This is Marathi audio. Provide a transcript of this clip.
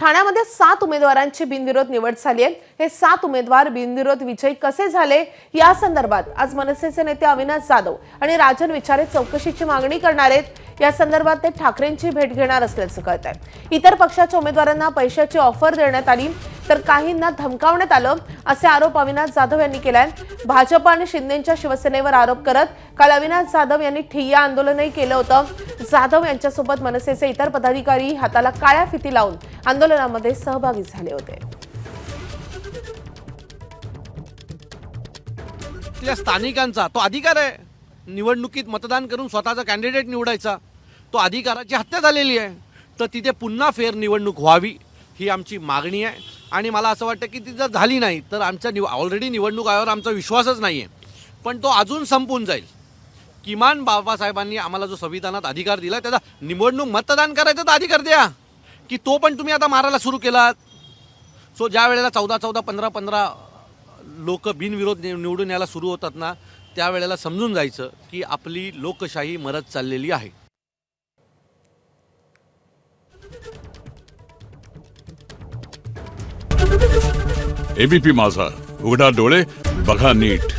ठाण्यामध्ये 7 उमेदवारांची बिनविरोध निवड झाली आहे। हे 7 उमेदवार बिनविरोध विजयी कसे झाले या संदर्भात आज मनसेचे नेते अविनाश जाधव आणि राजन विचारे चौकशीची मागणी करणार आहेत। या संदर्भात ते ठाकरेंची भेट घेणार असल्याचं कळतंय। इतर पक्षाच्या उमेदवारांना पैशाची ऑफर देण्यात आली तर काहींना धमकावण्यात आलं असे आरोप अविनाश जाधव यांनी केलाय। भाजप आणि शिंदेच्या शिवसेनेवर आरोप करत काल अविनाश जाधव यांनी ठिय्या आंदोलनही केलं होतं। जाधव यांच्यासोबत मनसेचे इतर पदाधिकारी हाताला काळ्या फिती लावून आंदोलनामध्ये सहभागी झाले होते। स्थानिकांचा तो अधिकार आहे, निवडणुकीत मतदान करून स्वतःचा कॅन्डिडेट निवडायचा, तो अधिकाराची हत्या झालेली आहे। तर तिथे पुन्हा फेर निवडणूक व्हावी ही आमची मागणी आहे। आणि मला असं वाटतं की ती जर झाली नाही तर आमच्या ऑलरेडी निवडणूक आयोगावर आमचा विश्वासच नाही आहे, पण तो अजून संपून जाईल। किमान बाबासाहेबांनी आम्हाला जो संविधानात अधिकार दिला त्याचा निवडणूक मतदान करायचा तर अधिकार द्या, की तो पण तुम्ही आता मारायला सुरू केलात। सो ज्या वेळेला 14 15 लोक बिनविरोध निवडून यायला सुरू होतात ना, त्यावेळेला समजून जायचं की आपली लोकशाही मरत चाललेली आहे। एबीपी माझा, उघडा डोळे बघा नीट।